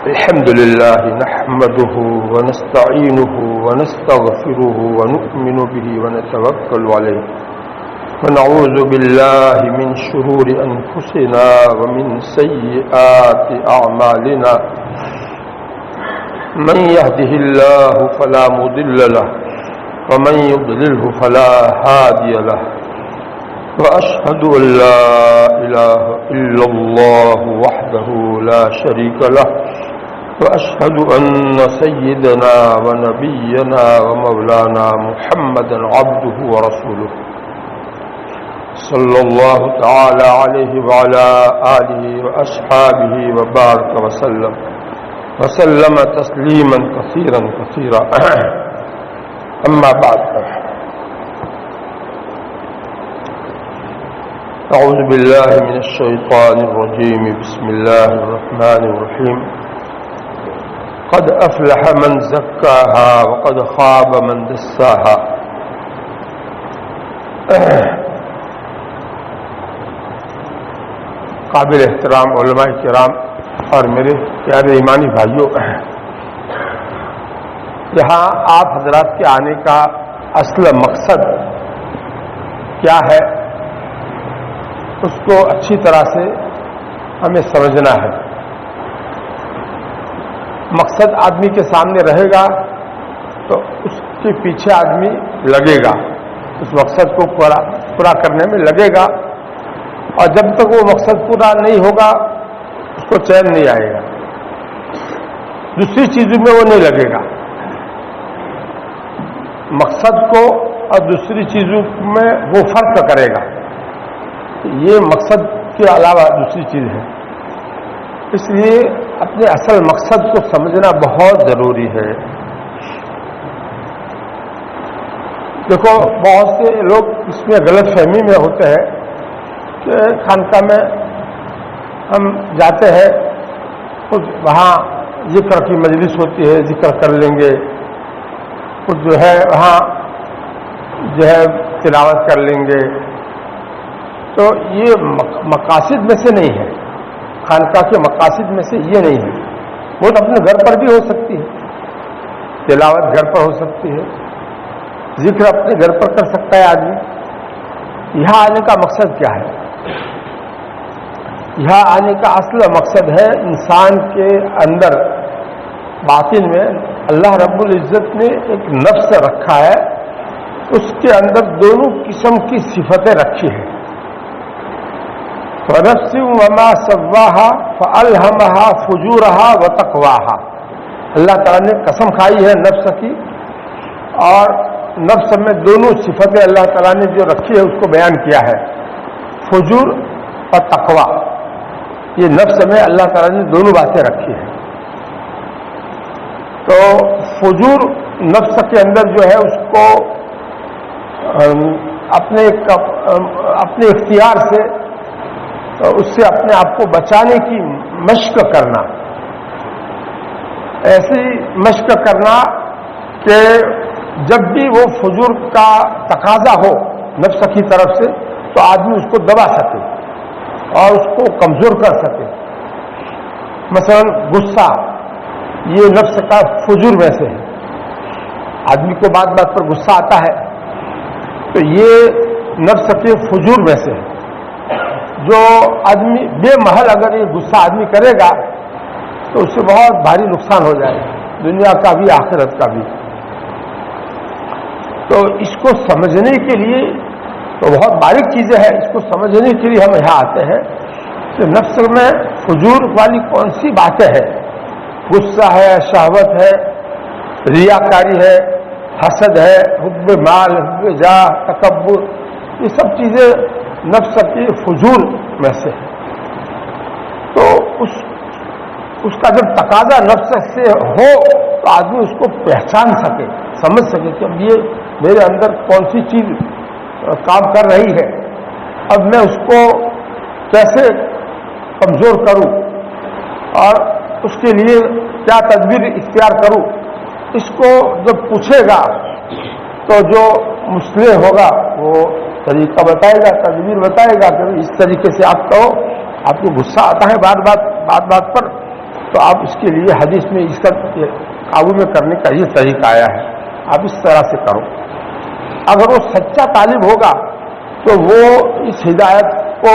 الحمد لله نحمده ونستعينه ونستغفره ونؤمن به ونتوكل عليه ونعوذ بالله من شرور أنفسنا ومن سيئات أعمالنا من يهده الله فلا مضل له ومن يضلله فلا هادي له وأشهد أن لا إله إلا الله وحده لا شريك له وأشهد أن سيدنا ونبينا ومولانا محمدا عبده ورسوله صلى الله تعالى عليه وعلى آله وأصحابه وبارك وسلم تسليما كثيرا كثيرا أما بعد أعوذ بالله من الشيطان الرجيم بسم الله الرحمن الرحيم قد أفلح من زكاها وقد خاب من دساها قابل احترام علماء کرام اور میرے پیارے ایمانی بھائیوں، یہاں آپ حضرات کے آنے کا اصل مقصد کیا ہے اس کو اچھی طرح سے ہمیں سمجھنا ہے۔ مقصد آدمی کے سامنے رہے گا تو اس کے پیچھے آدمی لگے گا، اس مقصد کو پورا کرنے میں لگے گا، اور جب تک وہ مقصد پورا نہیں ہوگا اس کو چین نہیں آئے گا، دوسری چیزوں میں وہ نہیں لگے گا۔ مقصد کو اور دوسری چیزوں میں وہ فرق کرے گا، یہ مقصد کے علاوہ دوسری چیز ہے، اس لیے اپنے اصل مقصد کو سمجھنا بہت ضروری ہے۔ دیکھو، بہت سے لوگ اس میں غلط فہمی میں ہوتے ہیں کہ خانقاہ میں ہم جاتے ہیں، وہاں ذکر کی مجلس ہوتی ہے، ذکر کر لیں گے، کچھ جو ہے وہاں جو ہے تلاوت کر لیں گے، تو یہ مقاصد میں سے نہیں ہے، خانقاہ کے مقاصد میں سے یہ نہیں ہے۔ وہ تو اپنے گھر پر بھی ہو سکتی ہے، تلاوت گھر پر ہو سکتی ہے، ذکر اپنے گھر پر کر سکتا ہے آدمی۔ یہاں آنے کا مقصد کیا ہے؟ یہاں آنے کا اصل مقصد ہے انسان کے اندر باطن میں اللہ رب العزت نے ایک نفس رکھا ہے، اس کے اندر دونوں قسم کی صفتیں رکھی ہیں۔ وَنَفْسٍ وَمَا سَوَّاهَا فَأَلْهَمَهَا فُجُورَهَا وَتَقْوَاهَا، اللہ تعالیٰ نے قسم کھائی ہے نفس کی، اور نفس میں دونوں صفتیں اللہ تعالیٰ نے جو رکھی ہے اس کو بیان کیا ہے، فجور اور تقوی۔ یہ نفس میں اللہ تعالیٰ نے دونوں باتیں رکھی ہیں۔ تو فجور نفس کے اندر جو ہے اس کو اپنے اختیار سے اس سے اپنے آپ کو بچانے کی مشق کرنا، ایسی مشق کرنا کہ جب بھی وہ فجور کا تقاضا ہو نفس کی طرف سے تو آدمی اس کو دبا سکے اور اس کو کمزور کر سکے۔ مثلا غصہ، یہ نفس کا فجور میں سے ہے، آدمی کو بات بات پر غصہ آتا ہے تو یہ نفس کے فجور میں سے ہے۔ جو آدمی بے محل اگر یہ غصہ آدمی کرے گا تو اس سے بہت بھاری نقصان ہو جائے گا، دنیا کا بھی آخرت کا بھی۔ تو اس کو سمجھنے کے لیے تو بہت باریک چیزیں ہیں، اس کو سمجھنے کے لیے ہم یہاں آتے ہیں کہ نفس میں فجور والی کون سی باتیں ہیں۔ غصہ ہے، شہوت ہے، ریاکاری ہے، حسد ہے، حب مال، حب جاہ، تکبر، یہ سب چیزیں نفس کے فجور میں سے ہے۔ تو اس کا جب تقاضا نفس سے ہو تو آدمی اس کو پہچان سکے، سمجھ سکے کہ اب یہ میرے اندر کون سی چیز کام کر رہی ہے، اب میں اس کو کیسے کمزور کروں اور اس کے لیے کیا تدبیر اختیار کروں۔ اس کو جب پوچھے گا تو جو مسلح ہوگا وہ طریقہ بتائے گا، تدبیر بتائے گا کہ اس طریقے سے آپ کہو، آپ کو غصہ آتا ہے بات بات پر، تو آپ اس کے لیے حدیث میں اس کا قابو میں کرنے کا یہ طریقہ آیا ہے، آپ اس طرح سے کرو۔ اگر وہ سچا طالب ہوگا تو وہ اس ہدایت کو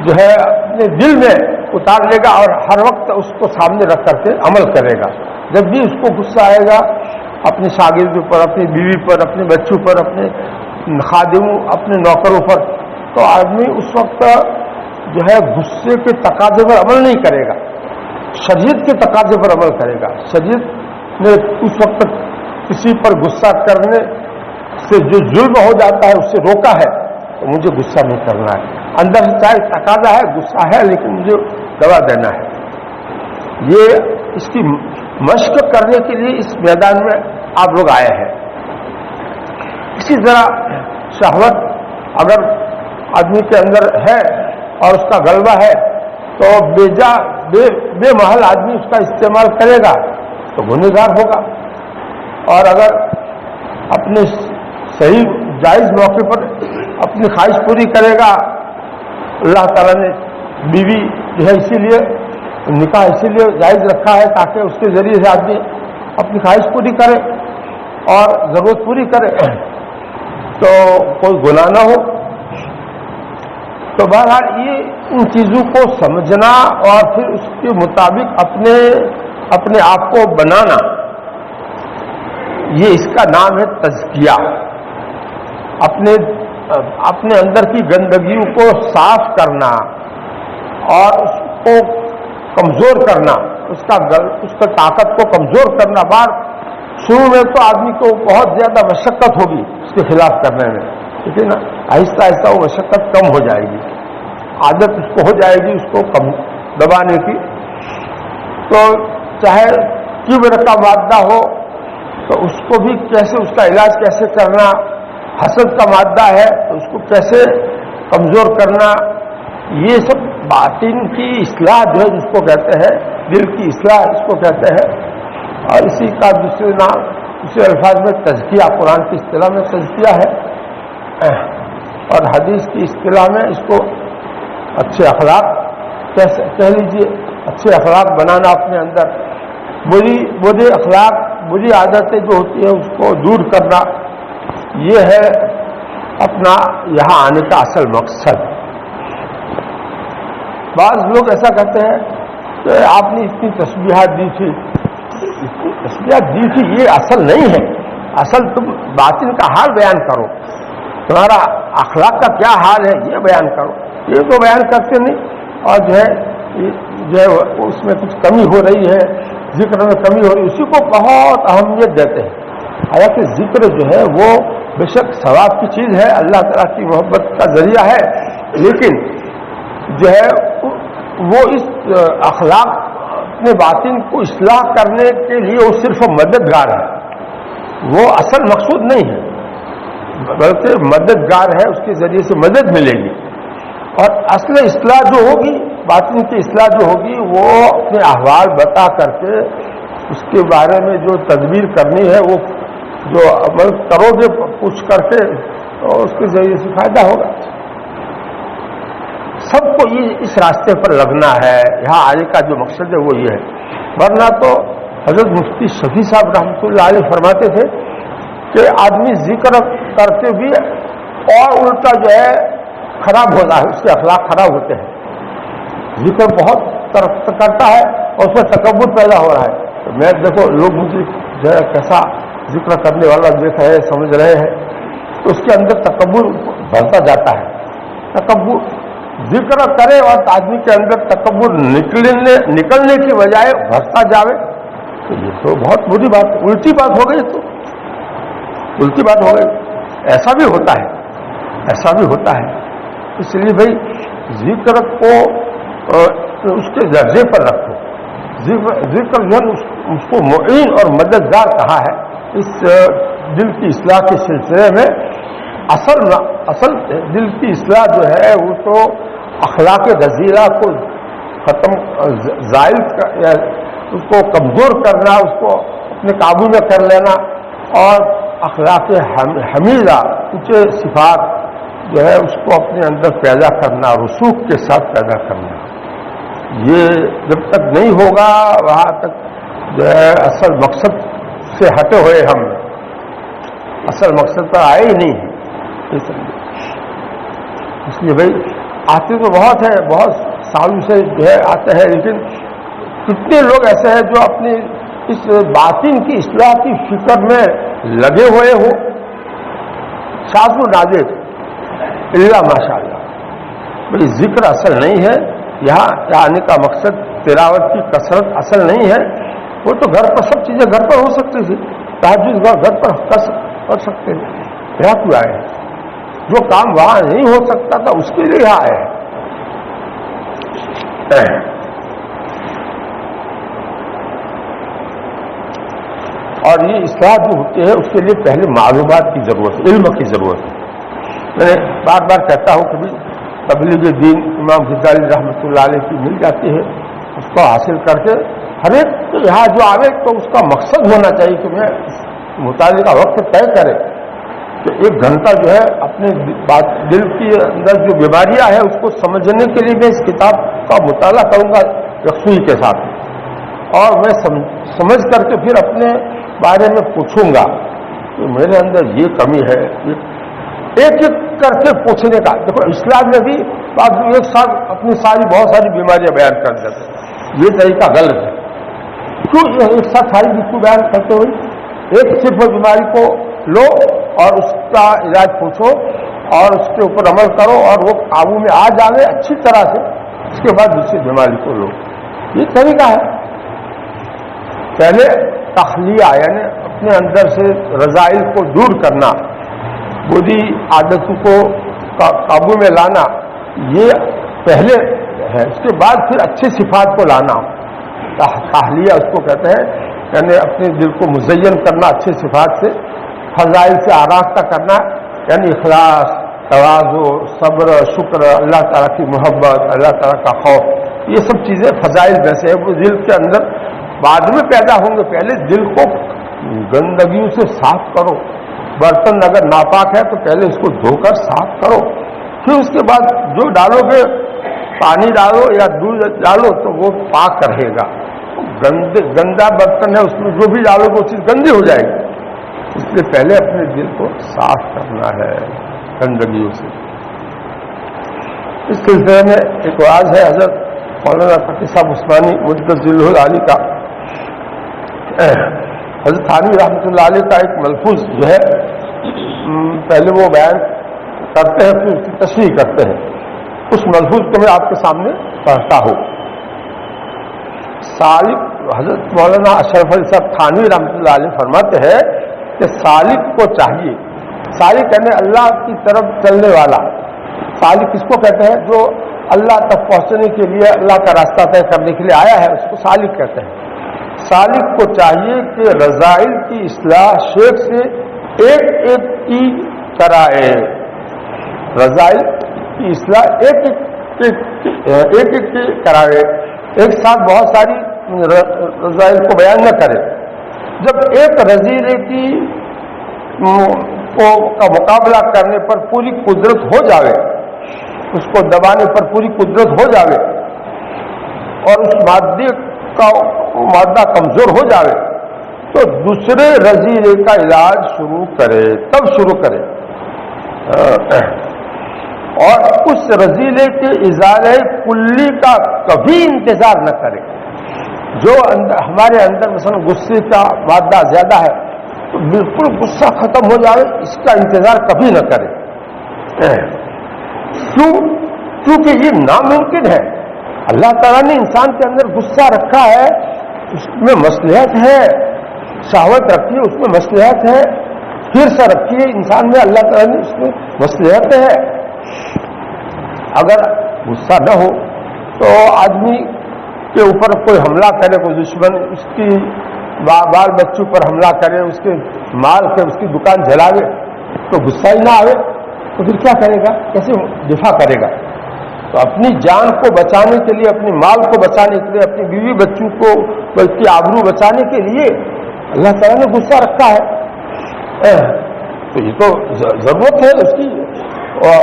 جو ہے اپنے دل میں اتار لے گا اور ہر وقت اس کو سامنے رکھ کر کے عمل کرے گا۔ جب بھی اس کو غصہ آئے گا اپنے شاگردوں پر، اپنی بیوی پر، اپنے بچوں پر، اپنے خادموں، اپنے نوکروں پر، تو آدمی اس وقت جو ہے غصے کے تقاضے پر عمل نہیں کرے گا، شریعت کے تقاضے پر عمل کرے گا۔ شریعت نے اس وقت کسی پر غصہ کرنے سے جو ظلم ہو جاتا ہے اس سے روکا ہے، تو مجھے غصہ نہیں کرنا ہے، اندر سے چاہے تقاضا ہے، غصہ ہے، لیکن مجھے دوا دینا ہے۔ یہ اس کی مشق کرنے کے لیے اس میدان میں آپ لوگ آئے ہیں۔ اسی طرح شہوت اگر آدمی کے اندر ہے اور اس کا غلبہ ہے تو بے محل آدمی اس کا استعمال کرے گا تو گنہگار ہوگا، اور اگر اپنے صحیح جائز موقع پر اپنی خواہش پوری کرے گا، اللہ تعالیٰ نے بیوی جو ہے اسی لیے نکاح اسی لیے جائز رکھا ہے تاکہ اس کے ذریعے سے آدمی اپنی خواہش پوری کرے اور ضرورت پوری کرے تو کوئی گناہ نہ ہو۔ تو بہرحال یہ ان چیزوں کو سمجھنا اور پھر اس کے مطابق اپنے آپ کو بنانا، یہ اس کا نام ہے تزکیہ۔ اپنے اندر کی گندگیوں کو صاف کرنا اور اس کو کمزور کرنا، اس کا طاقت کو کمزور کرنا۔ شروع میں تو آدمی کو بہت زیادہ مشقت ہوگی اس کے خلاف کرنے میں، ٹھیک ہے نا، آہستہ آہستہ وہ مشقت کم ہو جائے گی، عادت اس کو ہو جائے گی اس کو کم دبانے کی۔ تو چاہے کبر کا مادہ ہو تو اس کو بھی کیسے، اس کا علاج کیسے کرنا، حسد کا مادہ ہے تو اس کو کیسے کمزور کرنا، یہ سب باطن کی اصلاح جو ہے جس کو کہتے ہیں، دل کی اصلاح اس کو کہتے ہیں۔ اور اسی کا دوسرے الفاظ میں تزکیہ، قرآن کی اصطلاح میں تزکیہ ہے، اور حدیث کی اصطلاح میں اس کو اچھے اخلاق کہہ لیجیے۔ اچھے اخلاق بنانا اپنے اندر، برے اخلاق، بری عادتیں جو ہوتی ہیں اس کو دور کرنا، یہ ہے اپنا یہاں آنے کا اصل مقصد۔ بعض لوگ ایسا کہتے ہیں کہ آپ نے اتنی تسبیحات دی تھی، یہ اصل نہیں ہے، اصل تم باطن کا حال بیان کرو، تمہارا اخلاق کا کیا حال ہے یہ بیان کرو، یہ تو بیان کرتے نہیں، اور جو ہے اس میں کچھ کمی ہو رہی ہے، ذکر میں کمی ہو رہی ہے، اسی کو بہت اہمیت دیتے ہیں۔ حالانکہ ذکر جو ہے وہ بے شک ثواب کی چیز ہے، اللہ تعالیٰ کی محبت کا ذریعہ ہے، لیکن جو ہے وہ اس اخلاق اپنے باطن کو اصلاح کرنے کے لیے وہ صرف مددگار ہے، وہ اصل مقصود نہیں ہے، بلکہ مددگار ہے، اس کے ذریعے سے مدد ملے گی۔ اور اصل اصلاح جو ہوگی، باطن کی اصلاح جو ہوگی، وہ اپنے احوال بتا کر کے اس کے بارے میں جو تدبیر کرنی ہے وہ جو عمل کرو گے پوچھ کر کے تو اس کے ذریعے سے فائدہ ہوگا۔ سب کو یہ اس راستے پر لگنا ہے، یہاں آنے کا جو مقصد ہے وہ یہ ہے، ورنہ تو حضرت مفتی شفیع صاحب رحمۃ اللہ علیہ فرماتے تھے کہ آدمی ذکر کرتے بھی اور الٹا جو ہے خراب ہوتا ہے، اس کے اخلاق خراب ہوتے ہیں۔ ذکر بہت ترقی کرتا ہے اور اس میں تکبر پیدا ہو رہا ہے، تو میں دیکھو لوگ مجھے جو ہے کیسا ذکر کرنے والا دیکھ رہے ہیں، سمجھ رہے ہیں، تو اس کے اندر تکبر بڑھتا جاتا ہے۔ تکبر ذکر کرے اور آدمی کے اندر تکبر نکلنے کی بجائے بڑھتا جاوے تو یہ تو بہت بری بات، الٹی بات ہو گئی، تو الٹی بات ہو گئی۔ ایسا بھی ہوتا ہے، اس لیے بھائی ذکر کو اس کے درجے پر رکھو۔ ذکر جو ہے اس کو معین اور مددگار کہا ہے اس دل کی اصلاح کے سلسلے میں۔ اصل دل کی اصلاح جو ہے وہ تو اخلاق رذیلہ کو زائل اس کو کمزور کرنا، اس کو اپنے قابو میں کر لینا، اور اخلاق حمیدہ اونچے صفات جو ہے اس کو اپنے اندر پیدا کرنا، رسوخ کے ساتھ پیدا کرنا، یہ جب تک نہیں ہوگا وہاں تک جو ہے اصل مقصد سے ہٹے ہوئے ہم اصل مقصد پر آئے ہی نہیں ہیں. اس لیے بھائی آتے تو بہت ہیں، بہت سالوں سے جو ہے آتے ہیں، لیکن کتنے لوگ ایسے ہیں جو اپنی اس باطن کی اصلاح کی فکر میں لگے ہوئے ہوں. شاذ و نادر اللہ ماشاء اللہ. بھائی ذکر اصل نہیں ہے، یہاں آنے کا مقصد تلاوت کی کثرت اصل نہیں ہے. وہ تو گھر پر سب چیزیں گھر پر ہو سکتی تھی، تہجد گھر پر کر سکتے تھے. یہاں کیوں آئے؟ جو کام وہاں نہیں ہو سکتا تھا اس کے لیے یہاں آئے. اور یہ اصلاح جو ہوتی ہے اس کے لیے پہلے معلومات کی ضرورت ہے، علم کی ضرورت ہے. میں بار بار کہتا ہوں کہ بھی تبلیغ دین امام غزالی رحمۃ اللہ علیہ کی مل جاتی ہے، اس کو حاصل کر کے ہر ایک یہاں جو آوے تو اس کا مقصد ہونا چاہیے کہ میں متعلقہ وقت طے کرے کہ 1 گھنٹہ جو ہے اپنے دل کے اندر جو بیماریاں ہیں اس کو سمجھنے کے لیے میں اس کتاب کا مطالعہ کروں گا یکسوئی کے ساتھ، اور میں سمجھ کر کے پھر اپنے بارے میں پوچھوں گا کہ میرے اندر یہ کمی ہے. ایک ایک کر کے پوچھنے کا. دیکھو اسلام میں بھی ایک ساتھ اپنی بہت ساری بیماریاں بیان کر دیتے ہیں، یہ طریقہ غلط ہے. کیوں ایک ساتھ ساری کو بیان کرتے ہوئے ایک صرف بیماری کو لو اور اس کا علاج پوچھو اور اس کے اوپر عمل کرو اور وہ قابو میں آ جائے اچھی طرح سے، اس کے بعد دوسری بیماری کو لو. یہ طریقہ ہے. پہلے تخلیہ یعنی اپنے اندر سے رذائل کو دور کرنا، بری عادتوں کو قابو میں لانا، یہ پہلے ہے. اس کے بعد پھر اچھی صفات کو لانا. تخلیہ اس کو کہتے ہیں، یعنی اپنے دل کو مزین کرنا اچھی صفات سے، فضائل سے آراستہ کرنا، یعنی اخلاص، تواضع، صبر، شکر، اللہ تعالیٰ کی محبت، اللہ تعالیٰ کا خوف. یہ سب چیزیں فضائل میں سے وہ دل کے اندر بعد میں پیدا ہوں گے. پہلے دل کو گندگیوں سے صاف کرو. برتن اگر ناپاک ہے تو پہلے اس کو دھو کر صاف کرو، پھر اس کے بعد جو ڈالو گے، پانی ڈالو یا دودھ ڈالو تو وہ پاک رہے گا. گندا برتن ہے اس میں جو بھی ڈالو گے وہ چیز گندی ہو جائے گی. اس لیے پہلے اپنے دل کو صاف کرنا ہے گندگیوں سے. اس سلسلے میں ایک واعظ ہے حضرت مولانا تقی صاحب عثمانی مجدد علی کا، حضرت تھانوی رحمۃ اللہ علیہ کا ایک ملفوظ جو ہے پہلے وہ بیان کرتے ہیں پھر اس کی تشریح کرتے ہیں. اس ملفوظ کو میں آپ کے سامنے پڑھتا ہوں. سالک حضرت مولانا اشرف علی صاحب تھانوی رحمۃ اللہ علیہ فرماتے ہیں کہ سالک کو چاہیے، سالک یعنی اللہ کی طرف چلنے والا. سالک کس کو کہتے ہیں؟ جو اللہ تک پہنچنے کے لیے اللہ کا راستہ طے کرنے کے لیے آیا ہے اس کو سالک کہتے ہیں. سالک کو چاہیے کہ رذائل کی اصلاح شیخ سے ایک ایک کی کرائے. رذائل کی اصلاح ایک ایک کی کرائے، ایک ساتھ بہت ساری رذائل کو بیان نہ کرے. جب ایک رذیلے کی کا مقابلہ کرنے پر پوری قدرت ہو جاوے، اس کو دبانے پر پوری قدرت ہو جاوے اور اس مادہ کمزور ہو جاوے تو دوسرے رذیلے کا علاج شروع کرے، تب شروع کرے. اور اس رذیلے کے ازالے کلی کا کبھی انتظار نہ کرے. جو ہمارے اندر مثلا غصے کا مادہ زیادہ ہے تو بالکل غصہ ختم ہو جائے اس کا انتظار کبھی نہ کرے. کیونکہ یہ ناممکن ہے. اللہ تعالیٰ نے انسان کے اندر غصہ رکھا ہے، اس میں مصلحت ہے. شہوت رکھی ہے اس میں مصلحت ہے. حرص رکھی ہے انسان میں اللہ تعالیٰ نے اس میں مصلحت ہے. اگر غصہ نہ ہو تو آدمی کے اوپر کوئی حملہ کرے، کوئی دشمن اس کی بال بچوں پر حملہ کرے، اس کے مال کے اس کی دکان جلاوے تو غصہ ہی نہ آئے تو پھر کیا کرے گا؟ کیسے دفاع کرے گا؟ تو اپنی جان کو بچانے کے لیے، اپنے مال کو بچانے کے لیے، اپنی بیوی بچوں کو بلکہ آبرو بچانے کے لیے اللہ تعالیٰ نے غصہ رکھا ہے. تو یہ تو ضرورت ہے اس کی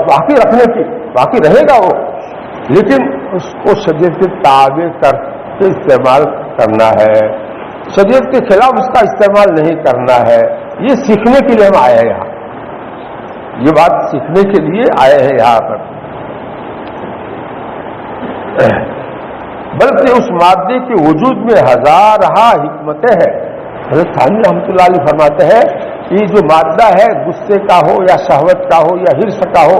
باقی رکھنے کی، باقی رہے گا وہ. لیکن اس کو شریعت کے تابع کر کے استعمال کرنا ہے، شریعت کے خلاف اس کا استعمال نہیں کرنا ہے۔ یہ سیکھنے کے لیے ہم آئے ہیں یہاں، یہ بات سیکھنے کے لیے آئے ہیں یہاں پر۔ بلکہ اس مادے کے وجود میں ہزارہا حکمتیں ہیں۔ حضرت تھانوی رحمۃ اللہ علیہ فرماتے ہیں یہ جو مادہ ہے، غصے کا ہو یا شہوت کا ہو یا حرص کا ہو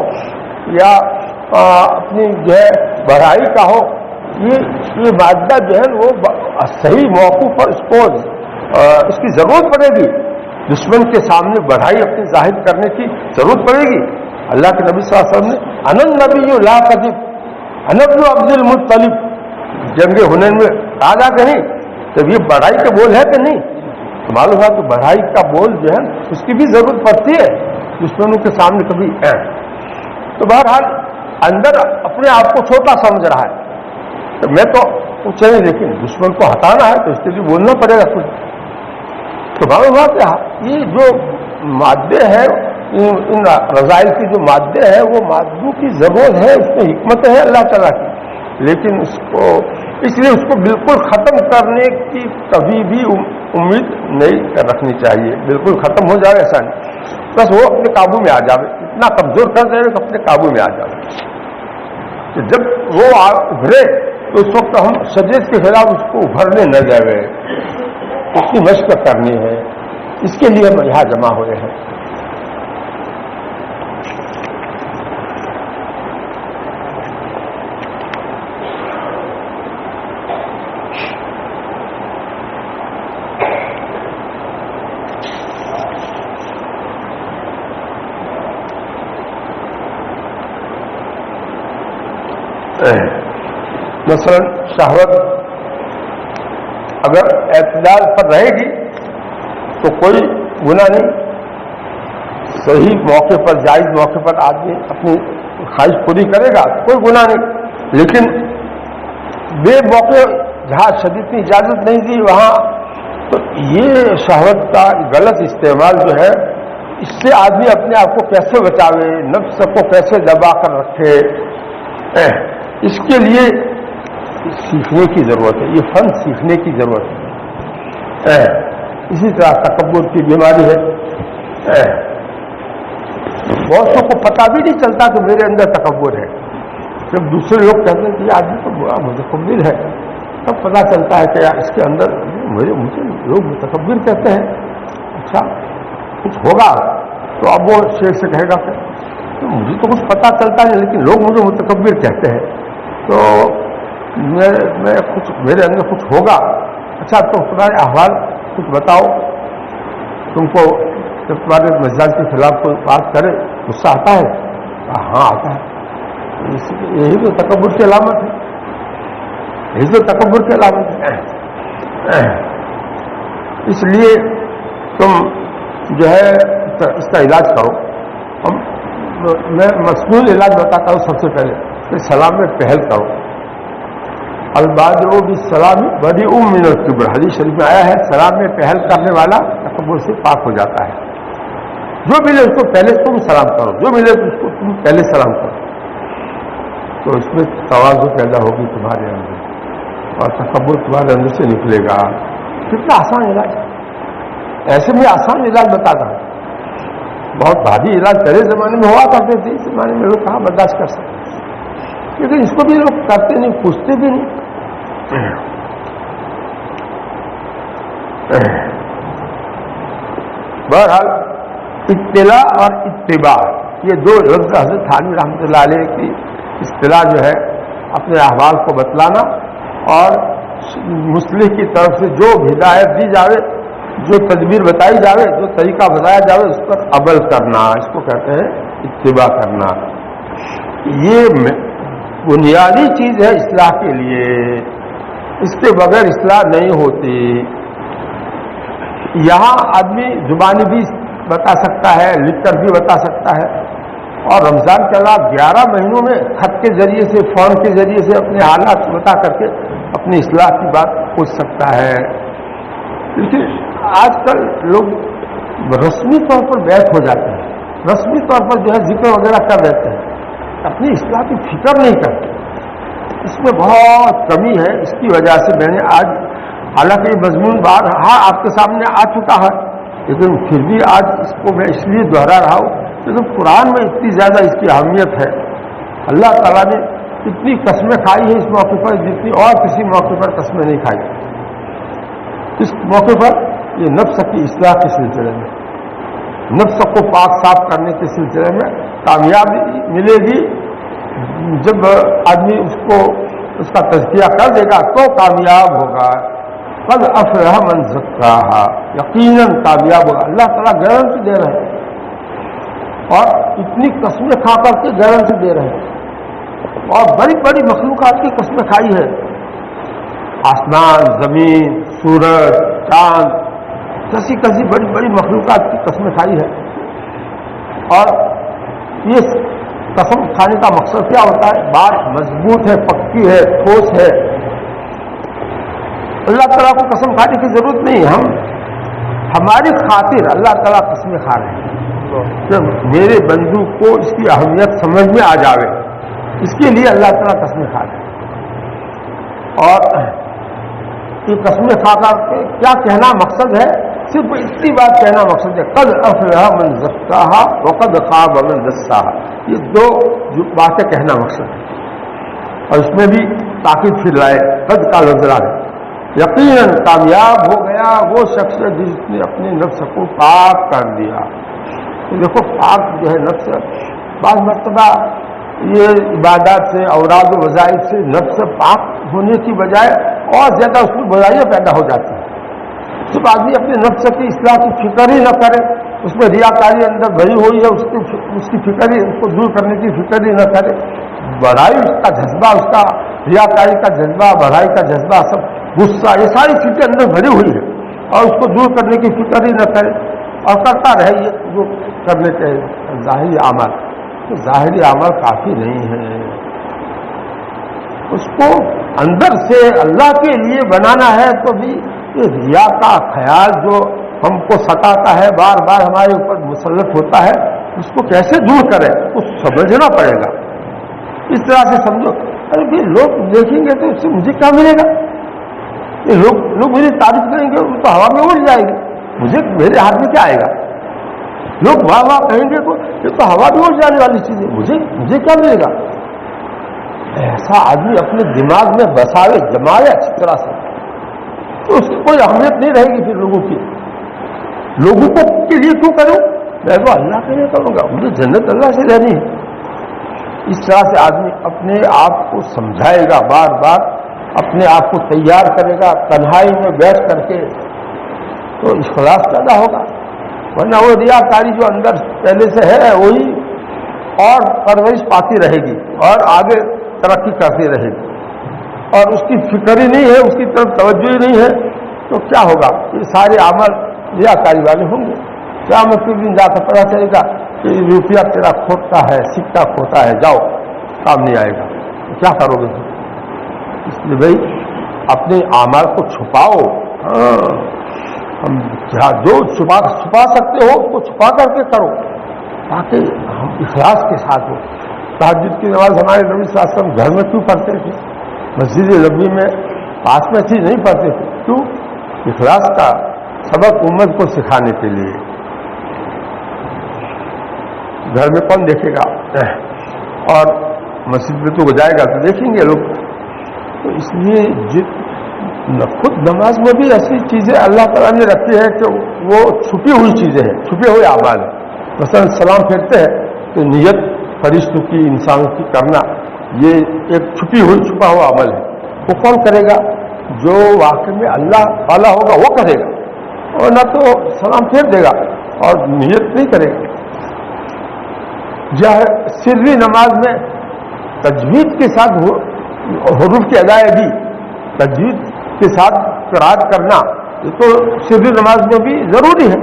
یا اپنی جو ہے بڑائی کا ہو، یہ مادہ جو ہے وہ صحیح موقع پر اس کی ضرورت پڑے گی۔ دشمن کے سامنے بڑائی اپنی ظاہر کرنے کی ضرورت پڑے گی۔ اللہ کے نبی صلی اللہ علیہ وسلم نے انا النبی لا کذب انا ابن عبد المطلب جنگ حنین میں کہا جا کہ نہیں، تو یہ بڑائی کا بول ہے کہ نہیں؟ تو معلوم ہے کہ بڑائی کا بول جو ہے اس کی بھی ضرورت پڑتی ہے دشمنوں کے سامنے کبھی۔ تو بہرحال اندر اپنے آپ کو چھوٹا سمجھ رہا ہے، تو میں تو کچھ نہیں، لیکن دشمن کو ہٹانا ہے تو اس کے لیے بولنا پڑے گا کچھ۔ تو معلوم ہے کہ یہ جو مادے ہیں، ان رضائل کی جو مادے ہیں وہ مادوں کی ضرورت ہے، اس میں حکمتیں ہیں اللہ تعالیٰ کی، لیکن اس لیے اس کو بالکل ختم کرنے کی کبھی بھی امید نہیں رکھنی چاہیے۔ بالکل ختم ہو جائے ایسا نہیں، بس وہ اپنے قابو میں آ جائے، اتنا کمزور کر دے کہ اپنے قابو میں آ جائے۔ تو جب وہ ابھرے تو اس وقت ہم شریعت کے خلاف اس کو ابھرنے نہ جائے، اس کی مشق کرنی ہے، اس کے لیے ہم یہاں جمع ہوئے ہیں۔ مثلا شہوت اگر اعتدال پر رہے گی تو کوئی گناہ نہیں، صحیح موقع پر جائز موقع پر آدمی اپنی خواہش پوری کرے گا کوئی گناہ نہیں، لیکن بے موقع جہاں شدید کی اجازت نہیں دی وہاں تو یہ شہوت کا غلط استعمال جو ہے، اس سے آدمی اپنے آپ کو کیسے بچاوے، نفس کو کیسے دبا کر رکھے، اس کے لیے سیکھنے کی ضرورت ہے، یہ فن سیکھنے کی ضرورت ہے۔ اسی طرح تکبر کی بیماری ہے، بہتوں کو پتہ بھی نہیں چلتا کہ میرے اندر تکبر ہے، جب دوسرے لوگ کہتے ہیں کہ یہ آدمی تو بڑا متکبر ہے تب پتہ چلتا ہے کہ یار اس کے اندر مجھے لوگ متکبر کہتے ہیں، اچھا کچھ ہوگا تو اب وہ شیخ سے کہے گا کہ مجھے تو کچھ پتہ چلتا نہیں لیکن لوگ مجھے متکبر کہتے ہیں، تو میں کچھ میرے اندر کچھ ہوگا۔ اچھا تو تمہارے احوال کچھ بتاؤ، تم کو جب تمہارے مزاج کے خلاف کوئی بات کرے غصہ آتا ہے؟ ہاں آتا ہے، یہی تو تکبر کی علامت ہے، یہی تو تکبر کی علامت ہے۔ اس لیے تم جو ہے اس کا علاج کرو۔ میں مصنوعی علاج بتاتا ہوں۔ سب سے پہلے کہ سلام میں پہل کرو، البادر بالسلام بدیع من الکبر، حدیث شریف میں آیا ہے سلام میں پہل کرنے والا تکبر سے پاک ہو جاتا ہے۔ جو ملے اس کو پہلے تم سلام کرو، جو ملے اس کو تم پہلے سلام کرو، تو اس میں تواضع پیدا ہوگی تمہارے اندر اور تکبر تمہارے اندر سے نکلے گا۔ کتنا آسان علاج، ایسے میں آسان علاج بتاتا ہوں۔ بہت بھاری علاج پہلے زمانے میں ہوا کرتے تھے، اس زمانے میں لوگ کہاں برداشت کر سکتے، لیکن اس کو بھی لوگ کرتے نہیں، پوچھتے بھی نہیں۔ بہرحال اطلاع اور اتباع یہ دو لفظ حضرت تھانوی رحمۃ اللہ علیہ کی اصطلاح جو ہے، اپنے احوال کو بتلانا اور مصلح کی طرف سے جو ہدایت دی جاوے، جو تدبیر بتائی جاوے، جو طریقہ بتایا جاوے اس پر عمل کرنا، اس کو کہتے ہیں اتباع کرنا۔ یہ بنیادی چیز ہے اصلاح کے لیے، اس کے بغیر اصلاح نہیں ہوتی۔ یہاں آدمی زبانی بھی بتا سکتا ہے، لکھ کر بھی بتا سکتا ہے، اور رمضان کے علاوہ 11 مہینوں میں خط کے ذریعے سے، فون کے ذریعے سے اپنے حالات بتا کر کے اپنی اصلاح کی بات پوچھ سکتا ہے۔ لیکن آج کل لوگ رسمی طور پر بیعت ہو جاتے ہیں، رسمی طور پر جو ہے ذکر وغیرہ کر دیتے ہیں، اپنی اصلاح کی فکر نہیں کرتے۔ اس میں بہت کمی ہے. اس کی وجہ سے میں نے آج، حالانکہ یہ مضمون بارہا آپ کے سامنے آ چکا ہے، لیکن پھر بھی آج اس کو میں اس لیے دوہرا رہا ہوں لیکن قرآن میں اتنی زیادہ اس کی اہمیت ہے. اللہ تعالیٰ نے اتنی قسمیں کھائی ہیں اس موقع پر جتنی اور کسی موقع پر قسمیں نہیں کھائی. اس موقع پر یہ نفس کی اصلاح کے سلسلے میں، نفس کو پاک صاف کرنے کے سلسلے میں کامیابی ملے گی. جب آدمی اس کا تزکیہ کر دے گا تو کامیاب ہوگا. قد افلح من زکاہا، یقیناً کامیاب ہوگا. اللہ تعالیٰ گارنٹی دے رہے ہیں اور اتنی قسمیں کھا کر کے گارنٹی دے رہے ہیں. اور بڑی بڑی مخلوقات کی قسمیں کھائی ہے. آسمان، زمین، سورج، چاند، کسی کسی بڑی بڑی مخلوقات کی قسمیں کھائی ہے. اور یہ قسم کھانے کا مقصد کیا ہوتا ہے؟ بات مضبوط ہے، پکی ہے، ٹھوس ہے. اللہ تعالیٰ کو قسم کھانے کی ضرورت نہیں. ہماری خاطر اللہ تعالیٰ قسمیں کھا رہے ہیں کہ میرے بندو کو اس کی اہمیت سمجھ میں آ جاوے، اس کے لیے اللہ تعالیٰ قسمیں کھا رہے ہیں. اور یہ قسمیں کھا کر کے کیا کہنا مقصد ہے؟ صرف اتنی بات کہنا مقصد ہے، قد افلح من زکاہا وقد خاب من دساہا. یہ دو باتیں کہنا مقصد ہے. اور اس میں بھی تاکید پھر لائے، قد کا لفظ ہے. یقیناً کامیاب ہو گیا وہ شخص جس نے اپنے نفس کو پاک کر دیا. تو دیکھو پاک جو ہے نفس، بعض مرتبہ یہ عبادات سے، اوراد و وظائف سے نفس پاک ہونے کی بجائے اور زیادہ اس میں برائیاں پیدا ہو جاتی ہیں. جب آدمی اپنے نفس کی اصلاح کی فکر ہی نہ کرے، اس میں ریاکاری اندر بھری ہوئی ہے، اس کی فکر ہی، اس کو دور کرنے کی فکر ہی نہ کرے، بڑائی کا جذبہ، اس کا ریاکاری کا جذبہ، بڑائی کا جذبہ، سب غصہ، یہ ساری چیزیں اندر بھری ہوئی ہے اور اس کو دور کرنے کی فکر ہی نہ کرے اور کرتا رہے یہ جو کرنے کے ظاہری اعمال. تو ظاہری اعمال کافی نہیں ہے، اس کو اندر سے اللہ کے لیے بنانا ہے. تو بھی یہ ریا کا خیال جو ہم کو ستاتا ہے، بار بار ہمارے اوپر مسلط ہوتا ہے، اس کو کیسے دور کریں اس کو سمجھنا پڑے گا. اس طرح سے سمجھو، ارے بھائی لوگ دیکھیں گے تو اس سے مجھے کیا ملے گا؟ یہ لوگ میری تعریف کریں گے، وہ تو ہوا میں اڑ جائے گی، مجھے میرے ہاتھ میں کیا آئے گا؟ لوگ واہ واہ کہیں گے تو یہ تو ہوا میں اڑ جانے والی چیز ہے، مجھے کیا ملے گا؟ ایسا آدمی اپنے دماغ میں بساوے، جمائے اچھی طرح سے، تو اس کی کوئی اہمیت نہیں رہے گی. پھر لوگوں کی، لوگوں کو کے لیے کیوں کروں؟ میں تو اللہ کے لیے کروں گا، مجھے جنت اللہ سے لینی ہے. اس طرح سے آدمی اپنے آپ کو سمجھائے گا، بار بار اپنے آپ کو تیار کرے گا تنہائی میں بیٹھ کر کے، تو اخلاص پیدا ہوگا. ورنہ وہ ریاکاری جو اندر پہلے سے ہے وہی اور پرورش پاتی رہے گی اور آگے ترقی کرتی رہے گی، اور اس کی فکر ہی نہیں ہے، اس کی طرف توجہ ہی نہیں ہے. تو کیا ہوگا؟ یہ سارے عمل ریاکاری والے ہوں گے. قیامت کے دن جا کر پتا چلے گا کہ روپیہ تیرا کھوتا ہے، سکہ کھوتا ہے، جاؤ کام نہیں آئے گا. کیا کرو گے؟ اس لیے بھائی اپنے اعمال کو چھپاؤ. ہم جو چھپا سکتے ہو وہ چھپا کر کے کرو تاکہ ہم اخلاص کے ساتھ ہو. تہجد کی نماز ہمارے نبی صلی اللہ علیہ وسلم گھر میں کیوں پڑھتے تھے؟ مسجد نبوی میں پاس میں تھی نہیں پڑھتے تھے. کیوں؟ اخلاص کا سبق امت کو سکھانے کے لیے. گھر میں کون دیکھے گا؟ اور مسجد میں تو جائے گا تو دیکھیں گے لوگ. تو اس لیے خود نماز میں بھی ایسی چیزیں اللہ تعالیٰ نے رکھی ہے کہ وہ چھپی ہوئی چیزیں ہیں، چھپے ہوئے اعمال ہیں. مثلا سلام پھیرتے ہیں تو نیت فرشتوں کی، انسانوں کی کرنا، یہ ایک چھپا ہوا عمل ہے. وہ کون کرے گا؟ جو واقع میں اللہ والا ہوگا وہ کرے گا، اور نہ تو سلام پھیر دے گا اور نیت نہیں کرے گا. سری نماز میں تجوید کے ساتھ حروف کی ادائیگی، تجوید کے ساتھ قرات کرنا، یہ تو سری نماز میں بھی ضروری ہے.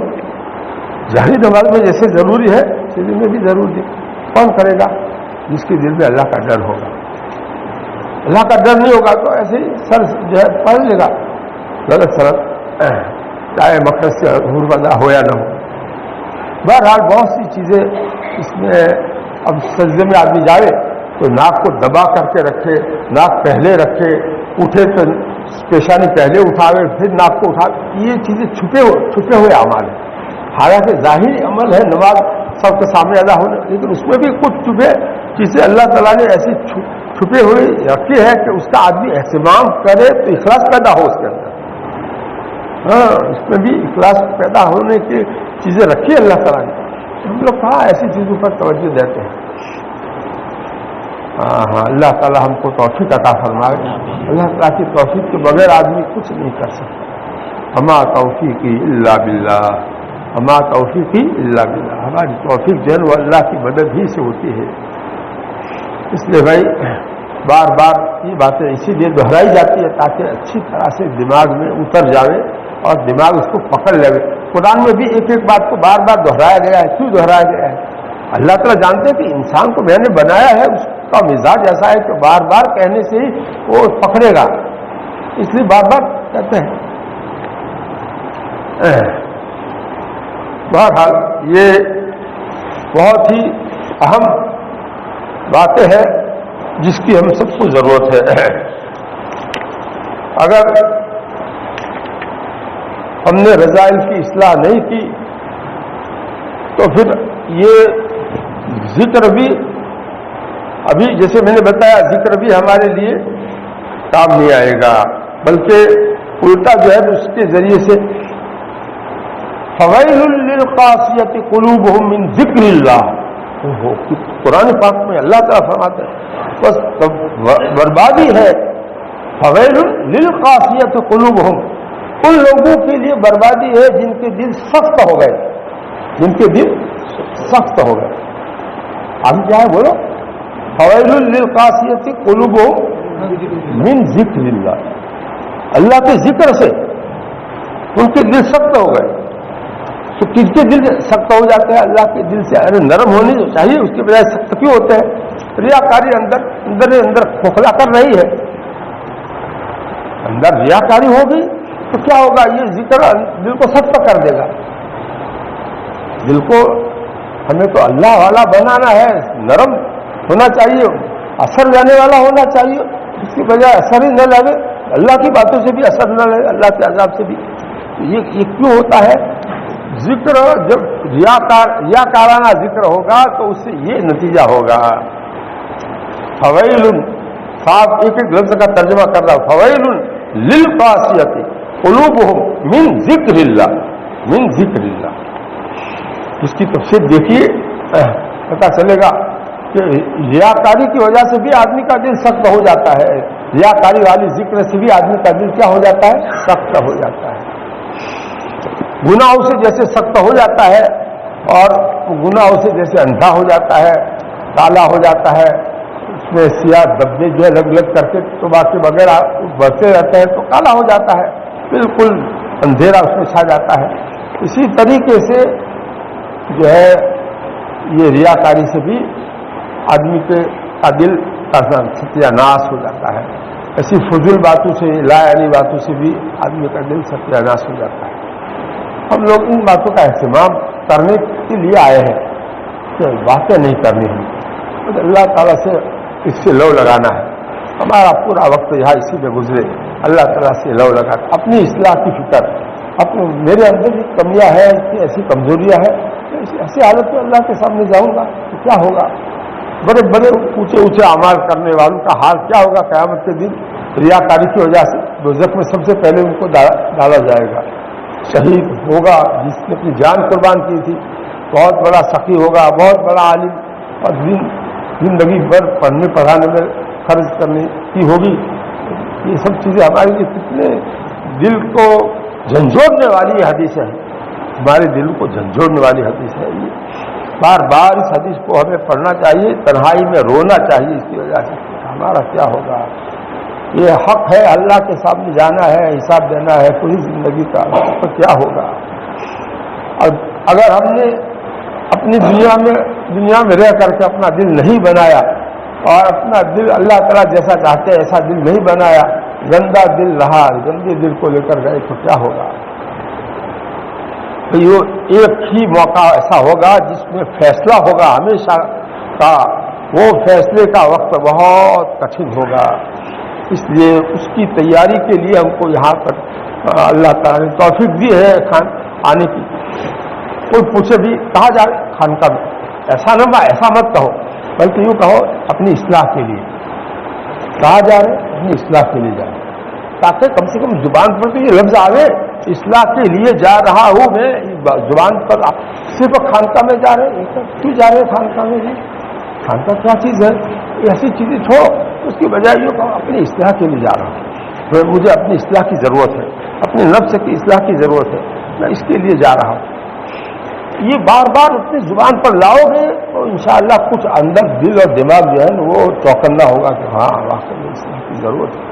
ظاہری نماز میں جیسے ضروری ہے سری میں بھی ضروری ہے. کون کرے گا؟ جس کے دل میں اللہ کا ڈر ہوگا. اللہ کا ڈر نہیں ہوگا تو ایسے ہی سر جو ہے پڑھ لے گا غلط سرت، چاہے مقصد سے حروف ادا ہو یا نہ ہو. بہرحال بہت سی چیزیں اس میں، اب سجدے میں آدمی جائے تو ناک کو دبا کر کے رکھے، ناک پہلے رکھے، اٹھے تو پیشانی پہلے اٹھاوے پھر ناک کو اٹھاوے، یہ چیزیں چھپے ہوئے اعمال ہیں۔ حالانکہ ظاہری عمل ہے نماز سب کے سامنے ادا ہونا، لیکن اس میں بھی کچھ چھپے چیزیں اللہ تعالیٰ نے ایسی چھپے ہوئے رکھی ہے کہ اس کا آدمی اہتمام کرے تو اخلاص پیدا ہو اس کے اندر۔ ہاں، اس میں بھی اخلاص پیدا ہونے کی چیزیں رکھی ہے اللہ تعالیٰ نے۔ ہم لوگ کہاں ایسی چیزوں پر توجہ دیتے ہیں؟ ہاں، اللہ تعالیٰ ہم کو توفیق عطا فرمائے۔ اللہ تعالیٰ کی توفیق کے بغیر آدمی کچھ نہیں کر سکتا۔ ہما توفیقی الا باللہ، ہما توفیقی الا باللہ، ہماری توفیق جو ہے وہ اللہ کی مدد ہی سے ہوتی ہے۔ اس لیے بھائی بار بار یہ باتیں اسی لیے دہرائی جاتی ہے تاکہ اچھی طرح سے دماغ میں اتر جاوے اور دماغ اس کو پکڑ لے۔ قرآن میں بھی ایک ایک بات کو بار بار دہرایا گیا ہے۔ کیوں دہرایا گیا ہے؟ اللہ تعالیٰ جانتے ہیں کہ انسان کو میں نے بنایا ہے، اس کا مزاج ایسا ہے کہ بار بار کہنے سے ہی وہ پکڑے گا، اس لیے بار بار کہتے ہیں۔ بہرحال یہ بہت ہی اہم باتیں ہیں جس کی ہم سب کو ضرورت ہے۔ اگر ہم نے رذائل کی اصلاح نہیں کی تو پھر یہ ذکر بھی ابھی جیسے میں نے بتایا ذکر بھی ہمارے لیے کام نہیں آئے گا، بلکہ الٹا جو ہے اس کے ذریعے سے فویل للقاسیۃ قلوبہم من ذکر اللہ، قرآن پاک میں اللہ تعالیٰ فرماتے ہیں بس بربادی ہے۔ فویل للقاسیۃ قلوبہم، ان لوگوں کے لیے بربادی ہے جن کے دل سخت ہو گئے، جن کے دل سخت ہو گئے۔ ابھی کیا ہے بولو؟ فویل للقاسیۃ قلوبہم من ذکر اللہ، اللہ کے ذکر سے ان کے دل سخت ہو گئے۔ تو کس کے دل سخت ہو جاتے ہیں؟ اللہ کے دل سے ارے نرم ہونی چاہیے، اس کے بجائے سخت کیوں ہوتے ہیں؟ ریاکاری اندر کھوکھلا کر رہی ہے، اندر ریاکاری ہوگی تو کیا ہوگا؟ یہ ذکر دل کو سخت کر دے گا۔ دل کو ہمیں تو اللہ والا بنانا ہے، نرم ہونا چاہیے، اثر لینے والا ہونا چاہیے، اس کی بجائے اثر ہی نہ لگے، اللہ کی باتوں سے بھی اثر نہ لگے، اللہ کے عذاب سے بھی۔ یہ کیوں ہوتا ہے؟ ذکر جب ریاکارانہ ذکر ہوگا تو اس سے یہ نتیجہ ہوگا۔ فویل، صاحب ایک ایک لفظ کا ترجمہ کر رہا، فویل للقاسیۃ قلوبہم من ذکر اللہ، من ذکر اللہ۔ اس کی تفسیر دیکھیے پتہ چلے گا کہ ریاکاری کی وجہ سے بھی آدمی کا دل سخت ہو جاتا ہے، ریاکاری والی ذکر سے بھی آدمی کا دل کیا ہو جاتا ہے؟ سخت ہو جاتا ہے۔ گناہوں سے جیسے سخت ہو جاتا ہے اور گناہوں سے جیسے اندھا ہو جاتا ہے، کالا ہو جاتا ہے، اس میں سیاہ دبے جو ہے لگ لگ کر کے تو باقی وغیرہ بڑھتے رہتے ہیں تو کالا ہو جاتا ہے، بالکل اندھیرا اس میں چھا جاتا ہے۔ اسی طریقے سے جو ہے یہ ریاکاری سے بھی آدمی کا دل ستیہ ناش ہو جاتا ہے، ایسی فضول باتوں سے لا یعنی باتوں سے بھی آدمی کا دل ستیہ ناش ہو جاتا ہے۔ ہم لوگ ان باتوں کا اہتمام کرنے کے لیے آئے ہیں کہ باتیں نہیں کرنی ہیں، اللہ تعالیٰ سے اس سے لو لگانا ہے۔ ہمارا پورا وقت یہاں اسی میں گزرے، اللہ تعالیٰ سے لو لگا، اپنی اصلاح کی فکر، میرے اندر بھی کمیاں ہیں، ایسی کمزوریاں ہیں، ایسی حالت میں اللہ کے سامنے جاؤں گا تو کیا ہوگا؟ بڑے بڑے اونچے اونچے اعمال کرنے والوں کا حال کیا ہوگا قیامت کے دن؟ ریاکاری کی وجہ سے دوزخ میں سب سے پہلے ان کو ڈالا جائے گا۔ شہید ہوگا جس نے اپنی جان قربان کی تھی، بہت بڑا سخی ہوگا، بہت بڑا عالم، اور زندگی بھر پڑھنے پڑھانے میں خرچ کرنے کی ہوگی۔ یہ سب چیزیں ہمارے لیے کتنے دل کو جھنجھوڑنے والی حدیث ہے، ہمارے دل کو جھنجھوڑنے والی حدیث ہے۔ یہ بار بار اس حدیث کو ہمیں پڑھنا چاہیے، تنہائی میں رونا چاہیے اس کی وجہ سے ہمارا کیا ہوگا۔ یہ حق ہے، اللہ کے سامنے جانا ہے، حساب دینا ہے پوری زندگی کا، تو کیا ہوگا؟ اور اگر ہم نے اپنی دنیا میں رہ کر کے اپنا دل نہیں بنایا اور اپنا دل اللہ تعالیٰ جیسا چاہتے ہیں ایسا دل نہیں بنایا، گندا دل رہا، گندے دل کو لے کر گئے تو کیا ہوگا؟ ایک ہی موقع ایسا ہوگا جس میں فیصلہ ہوگا ہمیشہ کا وہ فیصلے کا وقت بہت کٹھن ہوگا. اس لیے اس کی تیاری کے لیے ہم کو یہاں پر اللہ تعالیٰ نے توفیق دی ہے آنے کی. کوئی پوچھے بھی کہاں جا رہے خانقاہ میں, ایسا مت کہو, بلکہ یوں کہو اپنی اصلاح کے لیے. کہاں جا رہے اپنی اصلاح کے لیے جا رہے, تاکہ کم سے کم زبان پر تو یہ لفظ آوے اصلاح کے لیے جا رہا ہوں میں. زبان پر صرف خانقاہ میں جا رہے, کیوں جا رہے خانقاہ میں جی؟ خانقاہ کیا چیز ہے؟ ایسی چیزیں چھوڑو. اس کی بجائے یہ کہو اپنی اصلاح کے لیے جا رہا ہوں, مجھے اپنی اصلاح کی ضرورت ہے, اپنے نفس کی اصلاح کی ضرورت ہے, میں اس کے لیے جا رہا ہوں. یہ بار بار اپنی زبان پر لاؤ گے تو انشاءاللہ کچھ اندر دل اور دماغ جو ہے وہ چوکنا ہوگا کہ ہاں واقعی میں اصلاح کی ضرورت ہے.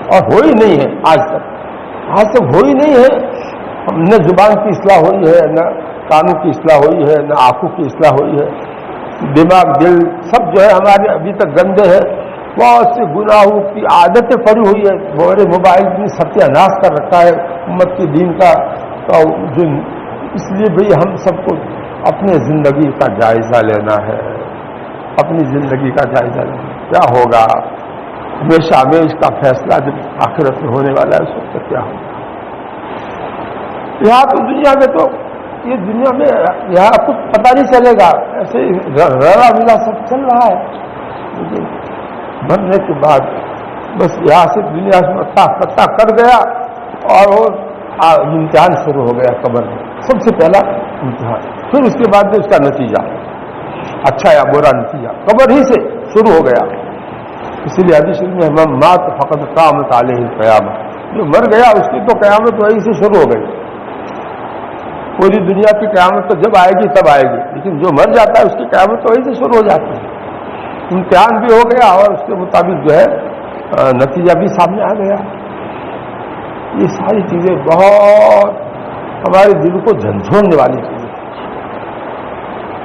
اور ہو ہی نہیں ہے آج تک ہو ہی نہیں ہے. نہ زبان کی اصلاح ہوئی ہے, نہ کانوں کی اصلاح ہوئی ہے, نہ آنکھوں کی اصلاح ہوئی ہے. دماغ دل سب جو ہے ہمارے ابھی تک گندے ہے. بہت سے گناہوں کی عادتیں پڑی ہوئی ہے. ہمارے موبائل نے ستیہ ناش کر رکھا ہے امت کے دین کا. جو اس لیے بھئی ہم سب کو اپنے زندگی کا جائزہ لینا ہے, اپنی زندگی کا جائزہ لینا. کیا ہوگا ہمیشہ اس کا فیصلہ جب آخرت میں ہونے والا ہے اس وقت کیا ہوگا. یہاں تو دنیا میں تو یہ دنیا میں یہاں کچھ پتہ نہیں چلے گا, ایسے رلا ملا سب چل رہا ہے. مرنے کے بعد بس یہاں سے دنیا سے پتہ کٹ گیا اور وہ امتحان شروع ہو گیا قبر میں. سب سے پہلا امتحان, پھر اس کے بعد اس کا نتیجہ اچھا یا برا نتیجہ قبر ہی سے شروع ہو گیا. اسی لیے حدیث میں ہم مات فقط قامت علیہ القیامہ, جو مر گیا اس کی تو قیامت وہی سے شروع ہو گئی. پوری دنیا کی قیامت تو جب آئے گی تب آئے گی, لیکن جو مر جاتا ہے اس کی قیامت تو وہی سے شروع ہو جاتی ہے. امتحان بھی ہو گیا اور اس کے مطابق جو ہے نتیجہ بھی سامنے آ گیا. یہ ساری چیزیں بہت ہمارے دل کو جھنجھوڑنے والی چیزیں.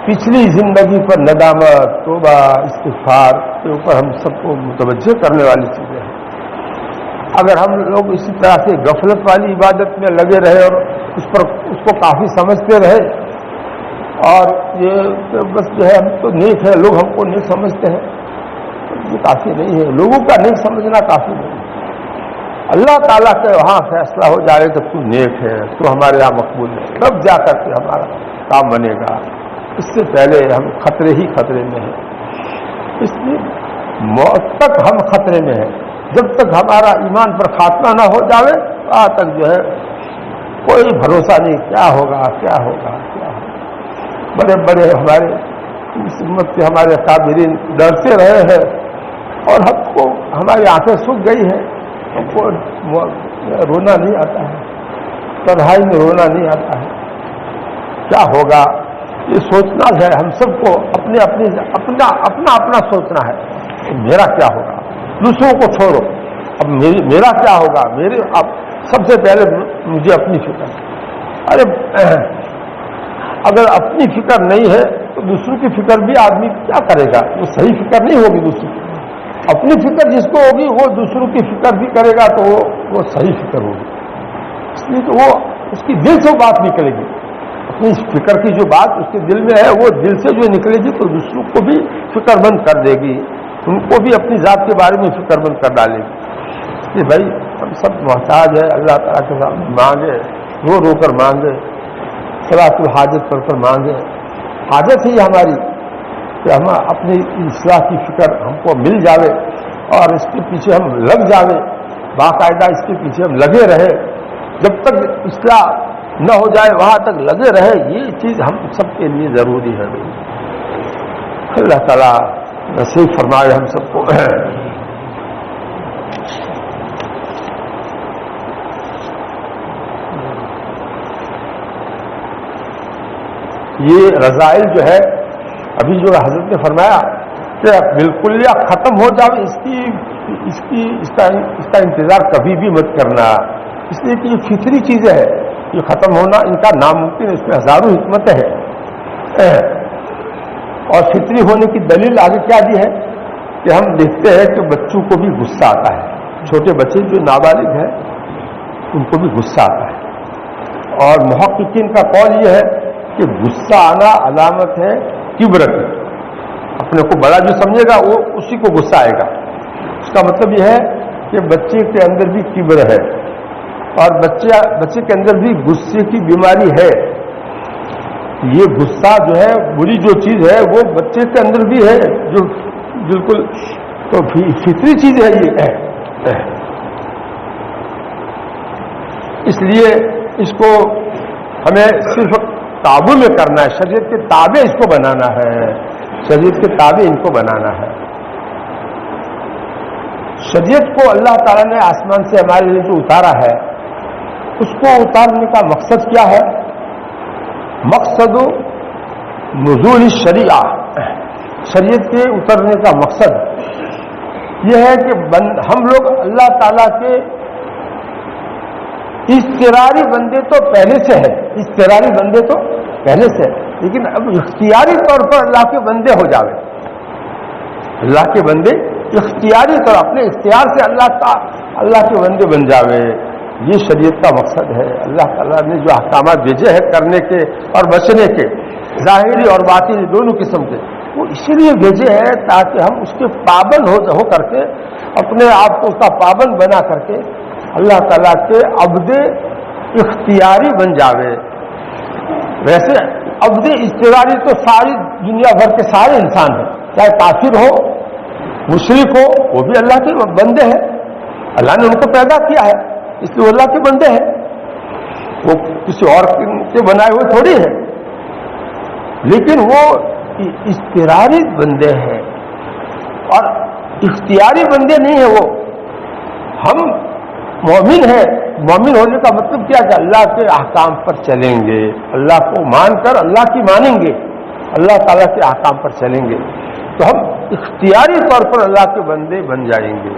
پچھلی زندگی پر ندامت, توبہ, استغفار کے اوپر ہم سب کو متوجہ کرنے والی چیزیں ہیں. اگر ہم لوگ اسی طرح سے غفلت والی عبادت میں لگے رہے اور اس کو کافی سمجھتے رہے, اور یہ بس جو ہے ہم تو نیک ہے, لوگ ہم کو نیک سمجھتے ہیں, یہ کافی نہیں ہے. لوگوں کا نیک سمجھنا کافی نہیں ہے. اللہ تعالیٰ کے وہاں فیصلہ ہو جائے کہ تو نیک ہے, تو ہمارے یہاں مقبول ہے, تب جا کر کے ہمارا کام بنے گا. اس سے پہلے ہم خطرے ہی خطرے میں ہیں. اس لیے موت تک ہم خطرے میں ہیں. جب تک ہمارا ایمان پر خاتمہ نہ ہو جاوے وہاں تک جو ہے کوئی بھروسہ نہیں کیا ہوگا کیا ہوگا کیا ہوگا. بڑے بڑے ہمارے اس امت کے ہمارے اکابرین ڈرتے رہے ہیں اور ہم کو ہماری آنکھیں سوکھ گئی ہیں. ہم کو رونا نہیں آتا ہے, تنہائی میں رونا نہیں آتا ہے. کیا ہوگا یہ سوچنا ہے ہم سب کو, اپنا سوچنا ہے کہ میرا کیا ہوگا. دوسروں کو چھوڑو, اب میرا کیا ہوگا. اب سب سے پہلے مجھے اپنی فکر. ارے اگر اپنی فکر نہیں ہے تو دوسروں کی فکر بھی آدمی کیا کرے گا, وہ صحیح فکر نہیں ہوگی. دوسروں کی اپنی فکر جس کو ہوگی وہ دوسروں کی فکر بھی کرے گا تو وہ صحیح فکر ہوگی. اس لیے تو وہ اس کی دل سے بات نکلے گی. اپنی فکر کی جو بات اس کے دل میں ہے وہ دل سے جو نکلے گی تو دوسروں کو بھی فکر مند کر دے گی, ان کو بھی اپنی ذات کے بارے میں فکر مند کر ڈالے گی. اس لیے بھائی ہم سب محتاج ہے, اللہ تعالیٰ کے سامنے مانگے, رو رو کر مانگے, صلاۃ الحاجت پڑھ کر مانگے. حاجت ہی ہماری کہ ہم اپنی اصلاح کی فکر ہم کو مل جاوے اور اس کے پیچھے ہم لگ جاوے, باقاعدہ اس کے پیچھے ہم لگے رہے. جب تک اصلاح نہ ہو جائے وہاں تک لگے رہے. یہ چیز ہم سب کے لیے ضروری ہے. اللہ تعالیٰ نصیب فرمائے ہم سب کو. یہ رضائل جو ہے ابھی جو حضرت نے فرمایا کہ بالکل یا ختم ہو جائے اس کا انتظار کبھی بھی مت کرنا. اس لیے کہ یہ فطری چیزیں ہیں, یہ ختم ہونا ان کا ناممکن ہے. اس میں ہزاروں حکمتیں ہیں. اور فطری ہونے کی دلیل آگے کیا دی ہے کہ ہم دیکھتے ہیں کہ بچوں کو بھی غصہ آتا ہے. چھوٹے بچے جو نابالغ ہیں ان کو بھی غصہ آتا ہے. اور محققین کا قول یہ ہے کہ غصہ آنا علامت ہے کبر کی. اپنے کو بڑا جو سمجھے گا وہ اسی کو غصہ آئے گا. اس کا مطلب یہ ہے کہ بچے کے اندر بھی کبر ہے اور بچے کے اندر بھی غصے کی بیماری ہے. یہ غصہ جو ہے بری جو چیز ہے وہ بچے کے اندر بھی ہے, جو بالکل تو فطری چیز ہے یہ. اس لیے اس کو ہمیں صرف قابو میں کرنا ہے, شریعت کے تابع اس کو بنانا ہے, شریعت کے تابع ان کو بنانا ہے. شریعت کو اللہ تعالیٰ نے آسمان سے ہمارے لیے جو اتارا ہے اس کو اتارنے کا مقصد کیا ہے؟ مقصد نزول الشریعہ, شریعت کے اترنے کا مقصد یہ ہے کہ ہم لوگ اللہ تعالیٰ کے اضطراری بندے تو پہلے سے ہے, اضطراری بندے تو پہلے سے ہے, لیکن اب اختیاری طور پر اللہ کے بندے ہو جاوے. اللہ کے بندے اختیاری طور اپنے اختیار سے اللہ کے بندے بن جاوے. یہ شریعت کا مقصد ہے. اللہ تعالیٰ نے جو احکامات بھیجے ہیں کرنے کے اور بچنے کے, ظاہری اور باطنی دونوں قسم کے, وہ اسی لیے بھیجے ہیں تاکہ ہم اس کے پابند ہو کر کے اپنے آپ کو اس کا پابند بنا کر کے اللہ تعالیٰ کے عبد اختیاری بن جاوے. ویسے عبد اختیاری تو ساری دنیا بھر کے سارے انسان ہیں, چاہے کافر ہو مشرک ہو, وہ بھی اللہ کے بندے ہیں. اللہ نے ان کو پیدا کیا ہے اس لیے وہ اللہ کے بندے ہیں, وہ کسی اور کے بنائے ہوئے تھوڑی ہیں. لیکن وہ اضطراری بندے ہیں اور اختیاری بندے نہیں ہیں. وہ ہم مومن ہیں. مومن ہونے کا مطلب کیا کہ اللہ کے احکام پر چلیں گے, اللہ کو مان کر اللہ کی مانیں گے, اللہ تعالیٰ کے احکام پر چلیں گے, تو ہم اختیاری طور پر اللہ کے بندے بن جائیں گے.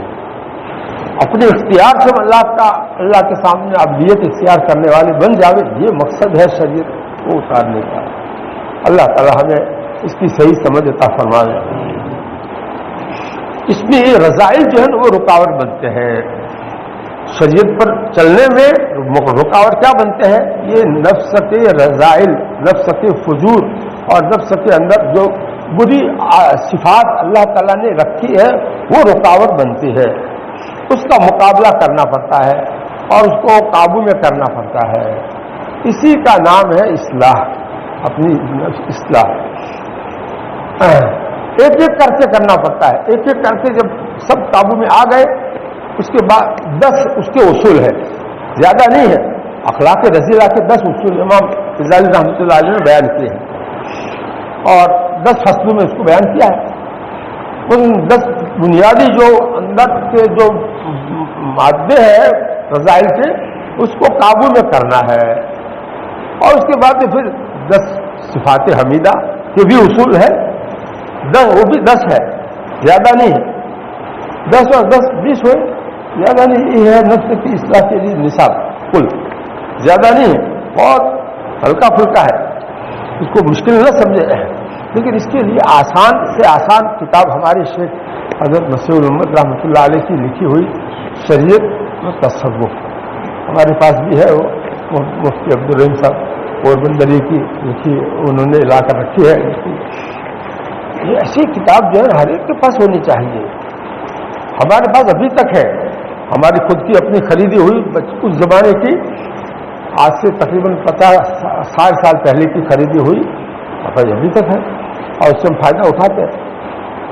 اپنے اختیار سے اللہ کے سامنے عبدیت اختیار کرنے والے بن جاوے. یہ مقصد ہے شریعت کو اتارنے کا. اللہ تعالیٰ ہمیں اس کی صحیح سمجھ عطا فرمائے. اس میں یہ رذائل جو ہے نا وہ رکاوٹ بنتے ہیں شریعت پر چلنے میں. رکاوٹ کیا بنتے ہیں؟ یہ نفس کے رذائل, نفس کے فجور اور نفس کے اندر جو بری صفات اللہ تعالیٰ نے رکھی ہے وہ رکاوٹ بنتی ہے. اس کا مقابلہ کرنا پڑتا ہے اور اس کو قابو میں کرنا پڑتا ہے. اسی کا نام ہے اصلاح, اپنی اصلاح. ایک ایک کر کے کرنا پڑتا ہے. ایک ایک کر کے جب سب قابو میں آ گئے اس کے بعد 10 اس کے اصول ہے, زیادہ نہیں ہے. اخلاق رضیلہ کے 10 اصول امام غزالی رحمۃ اللہ علیہ نے بیان کیے ہیں اور 10 فصلوں میں اس کو بیان کیا ہے. ان 10 بنیادی جو اندر کے جو مادے ہیں رذائل کے, اس کو قابو میں کرنا ہے. اور اس کے بعد پھر 10 صفات حمیدہ کے بھی اصول ہے. 10 وہ بھی 10 ہے, زیادہ نہیں ہے. 10 اور 10 20 ہوئے, زیادہ نہیں. یہ ہے نفس کی اصلاح کے لیے نصاب, کل زیادہ نہیں ہے, بہت ہلکا پھلکا ہے. اس کو مشکل نہ سمجھے, لیکن اس کے لیے آسان سے آسان کتاب ہمارے شیخ حضرت مسیح الامت رحمۃ اللہ علیہ کی لکھی ہوئی شریعت و تصوف ہمارے پاس بھی ہے. وہ مفتی عبدالرحیم صاحب پوربندری کی لکھی, انہوں نے لا کر رکھی ہے. یہ ایسی کتاب جو ہے ہر ایک کے پاس ہونی چاہیے. ہمارے پاس ابھی تک ہے, ہماری خود کی اپنی خریدی ہوئی اس زمانے کی, آج سے تقریباً 50-60 سال پہلے کی خریدی ہوئی ابھی تک ہے اور اس سے ہم فائدہ اٹھاتے ہیں.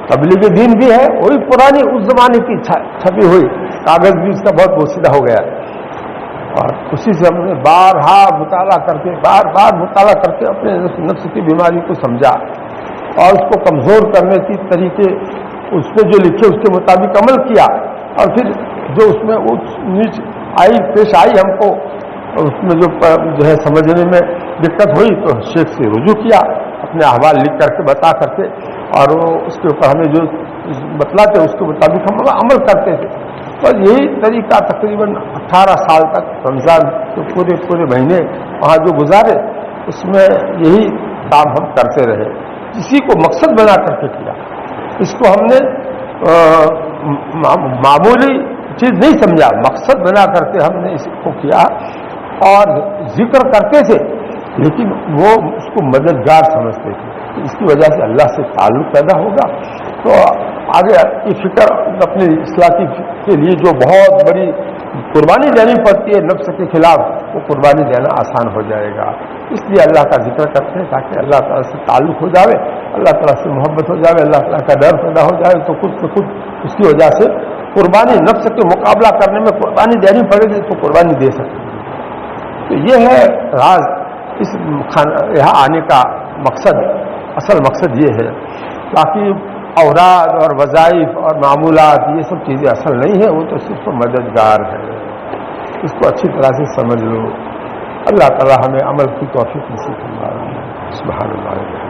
تبلیغ دین بھی ہے, وہی پرانی اس زمانے کی چھپی ہوئی, کاغذ بھی اس کا بہت بوسیدہ ہو گیا اور اسی سے ہم نے بارہا مطالعہ کر کے بار مطالعہ کر کے اپنے نفس کی بیماری کو سمجھا اور اس کو کمزور کرنے کی طریقے اس پہ جو لکھے اس کے مطابق عمل کیا. اور پھر جو اس میں نیچ پیش آئی ہم کو, اس میں جو ہے سمجھنے میں دقت ہوئی تو شیخ سے رجوع کیا, اپنے احوال لکھ کر کے بتا کر کے, اور وہ اس کے اوپر ہمیں جو بتلاتے اس کے مطابق ہم عمل کرتے تھے. اور یہی طریقہ تقریباً 18 سال تک رمضان کے پورے مہینے وہاں جو گزارے اس میں یہی کام ہم کرتے رہے. اسی کو مقصد بنا کر کے کیا. اس کو ہم نے معمولی چیز نہیں سمجھا, مقصد بنا کر کے ہم نے اس کو کیا. اور ذکر کرتے تھے لیکن وہ اس کو مددگار سمجھتے تھے. اس کی وجہ سے اللہ سے تعلق پیدا ہوگا تو آگے یہ فکر اپنی اصلاح کے لیے جو بہت بڑی قربانی دینی پڑتی ہے نفس کے خلاف، وہ قربانی دینا آسان ہو جائے گا. اس لیے اللہ کا ذکر کرتے ہیں تاکہ اللہ تعالیٰ سے تعلق ہو جائے، اللہ تعالیٰ سے محبت ہو جائے، اللہ تعالیٰ کا ڈر پیدا ہو جائے تو خود سے خود اس کی وجہ سے قربانی نفس کے مقابلہ کرنے میں قربانی دینی پڑے گی تو قربانی دے سکتے ہیں. تو یہ ہے راز اس یہاں آنے کا مقصد. اصل مقصد یہ ہے، باقی اوراد اور وظائف اور معمولات یہ سب چیزیں اصل نہیں ہیں، وہ تو صرف مددگار ہے. اس کو اچھی طرح سے سمجھ لو. اللہ تعالی ہمیں عمل کی توفیق نصیب فرمائے. سبحان اللہ.